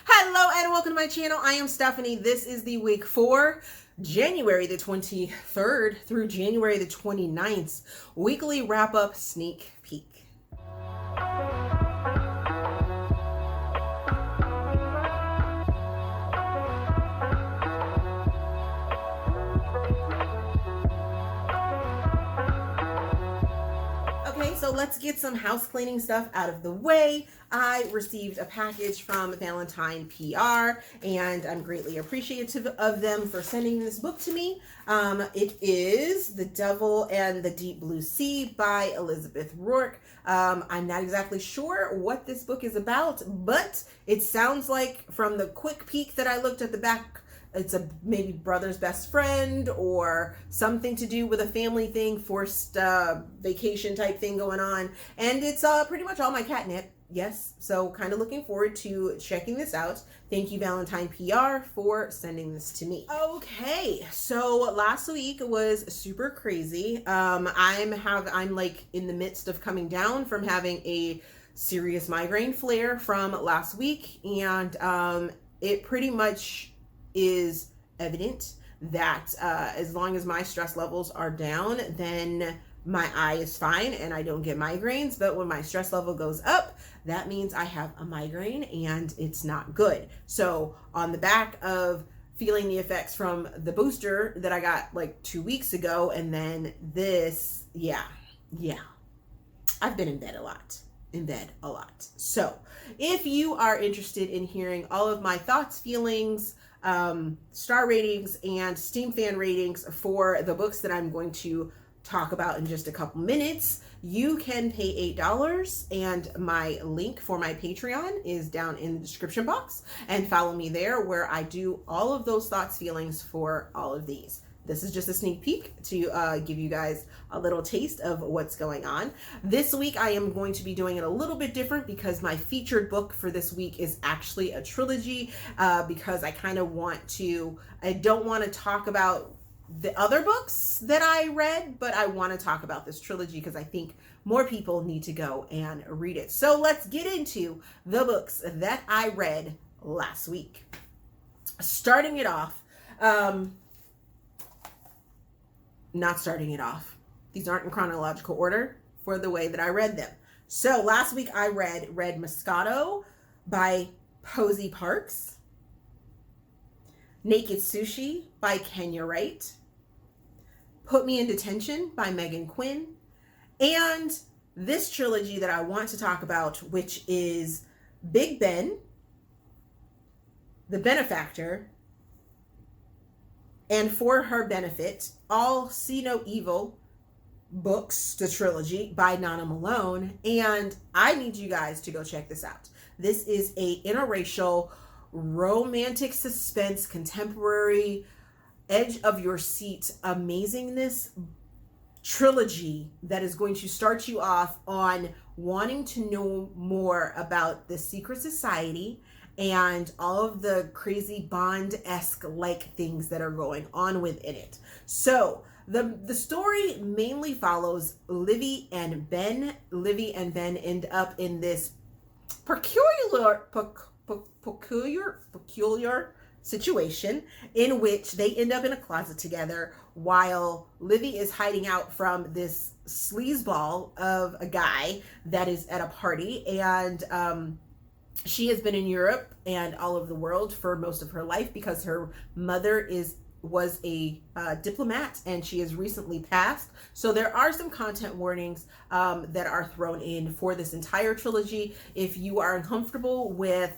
Hello and welcome to my channel. I am Stephanie. This is the week for January the 23rd through January the 29th weekly wrap-up sneak peek. So let's get some house cleaning stuff out of the way. I received a package from Valentine PR, and I'm greatly appreciative of them for sending this book to me. It is The Devil and the Deep Blue Sea by Elizabeth Rourke. I'm not exactly sure what this book is about, but it sounds like from the quick peek that I looked at the back, it's a maybe brother's best friend or something to do with a family thing, forced vacation type thing going on. And it's pretty much all my catnip. Yes. So kind of looking forward to checking this out. Thank you, Valentine PR, for sending this to me. Okay. So last week was super crazy. I'm like in the midst of coming down from having a serious migraine flare from last week. And it pretty much is evident that as long as my stress levels are down, then my eye is fine and I don't get migraines. But when my stress level goes up, that means I have a migraine and it's not good. So on the back of feeling the effects from the booster that I got like 2 weeks ago, and then this, yeah, I've been in bed a lot. So if you are interested in hearing all of my thoughts, feelings, star ratings, and Steam fan ratings for the books that I'm going to talk about in just a couple minutes, you can pay $8, and my link for my Patreon is down in the description box, and follow me there where I do all of those thoughts, feelings for all of these. This is just a sneak peek to give you guys a little taste of what's going on. This week, I am going to be doing it a little bit different because my featured book for this week is actually a trilogy, because I don't want to talk about the other books that I read, but I want to talk about this trilogy because I think more people need to go and read it. So let's get into the books that I read last week. Starting it off, not starting it off. These aren't in chronological order for the way that I read them. So last week I read Moscato by Posey Parks, Naked Sushi by Wright, Put Me in Detention by Meghan Quinn, and this trilogy that I want to talk about, which is Big Ben, The Benefactor, and For Her Benefit, All See No Evil books, the trilogy by Nana Malone. And I need you guys to go check this out. This is a interracial romantic suspense, contemporary, edge of your seat amazingness trilogy that is going to start you off on wanting to know more about the secret society and all of the crazy Bond-esque like things that are going on within it. So the story mainly follows Livy and Ben. Livy and Ben end up in this peculiar situation in which they end up in a closet together while Livy is hiding out from this sleazeball of a guy that is at a party. And she has been in Europe and all over the world for most of her life because her mother was a diplomat and she has recently passed. So there are some content warnings that are thrown in for this entire trilogy. If you are uncomfortable with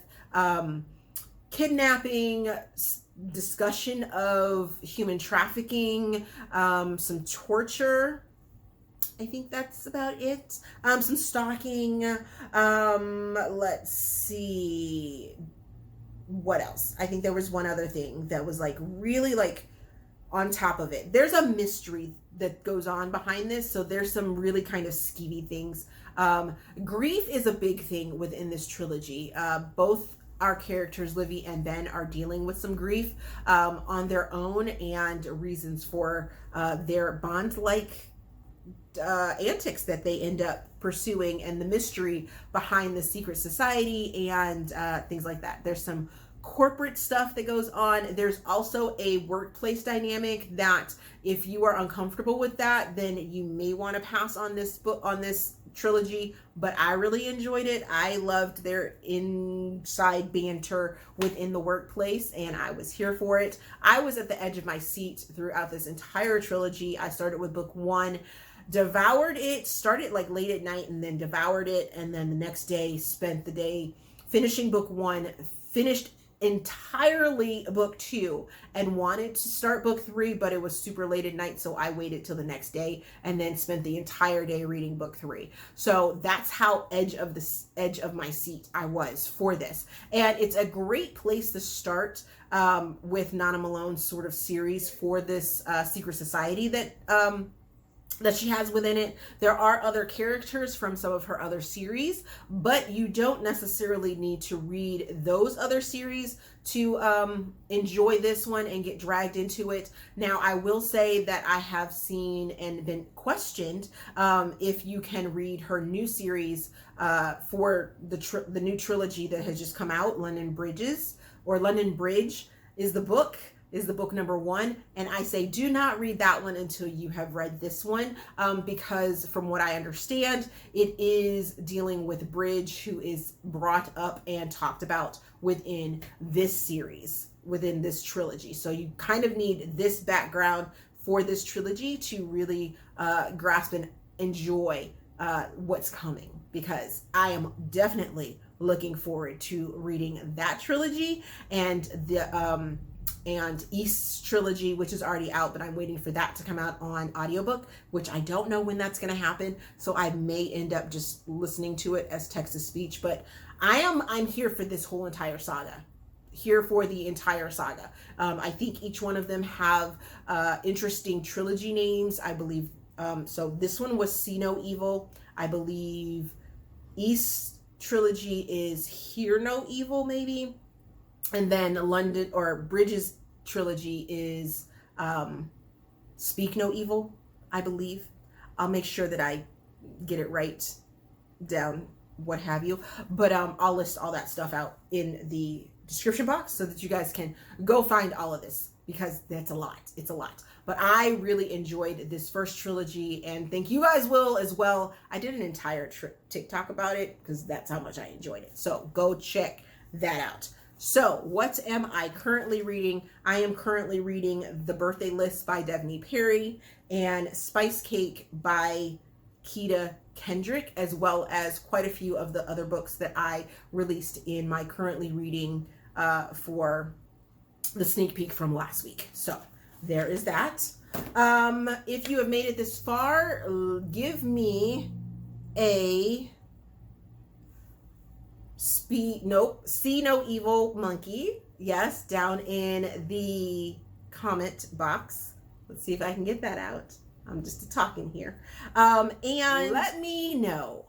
kidnapping, discussion of human trafficking, some torture, I think that's about it. Some stalking. Let's see. What else? I think there was one other thing that was like really like on top of it. There's a mystery that goes on behind this. So there's some really kind of skeevy things. Grief is a big thing within this trilogy. Both our characters, Livy and Ben, are dealing with some grief on their own and reasons for their Bond-like antics that they end up pursuing and the mystery behind the secret society and things like that. There's some corporate stuff that goes on. There's also a workplace dynamic that if you are uncomfortable with that, then you may want to pass on this book, on this trilogy, but I really enjoyed it. I loved their inside banter within the workplace and I was here for it. I was at the edge of my seat throughout this entire trilogy. I started with book 1, devoured it, started like late at night and then devoured it, and then the next day spent the day finishing book 1, finished entirely book 2 and wanted to start book 3, but it was super late at night, so I waited till the next day and then spent the entire day reading book 3. So that's how edge of my seat I was for this, and it's a great place to start with Nana Malone's sort of series for this secret society that she has within it. There are other characters from some of her other series, but you don't necessarily need to read those other series to enjoy this one and get dragged into it. Now, I will say that I have seen and been questioned if you can read her new series for the new trilogy that has just come out, London Bridge is the book number 1, and I say do not read that one until you have read this one, because from what I understand, it is dealing with Bridge, who is brought up and talked about within this series, within this trilogy. So you kind of need this background for this trilogy to really grasp and enjoy what's coming, because I am definitely looking forward to reading that trilogy and the and East's trilogy, which is already out, but I'm waiting for that to come out on audiobook, which I don't know when that's going to happen. So I may end up just listening to it as text to speech, but I'm here for this whole entire saga. Here for the entire saga. I think each one of them have interesting trilogy names. I believe, so this one was See No Evil. I believe East trilogy is Hear No Evil, maybe. And then London or Bridges trilogy is Speak No Evil, I believe. I'll make sure that I get it right down, what have you. But I'll list all that stuff out in the description box so that you guys can go find all of this, because that's a lot. It's a lot. But I really enjoyed this first trilogy, and think you guys will as well. I did an entire TikTok about it because that's how much I enjoyed it. So go check that out. So what am I currently reading? I am currently reading The Birthday List by Devney Perry and Spice Cake by Keta Kendric, as well as quite a few of the other books that I released in my currently reading for the sneak peek from last week. So there is that. If you have made it this far, give me a See No Evil monkey. Yes, down in the comment box. Let's see if I can get that out. I'm just talking here. And let me know.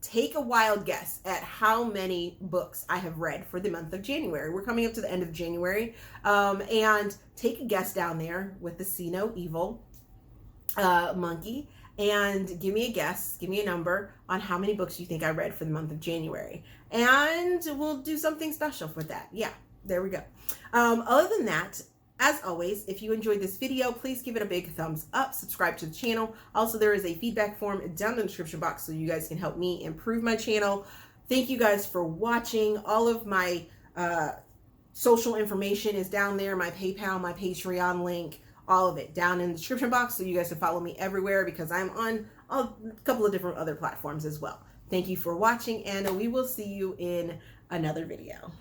Take a wild guess at how many books I have read for the month of January. We're coming up to the end of January. And take a guess down there with the See No Evil monkey. And give me a guess, give me a number on how many books you think I read for the month of January. And we'll do something special for that. Yeah, there we go. Other than that, as always, if you enjoyed this video, please give it a big thumbs up, subscribe to the channel. Also, there is a feedback form down in the description box so you guys can help me improve my channel. Thank you guys for watching. All of my social information is down there, my PayPal, my Patreon link, all of it down in the description box so you guys can follow me everywhere, because I'm on a couple of different other platforms as well. Thank you for watching, and we will see you in another video.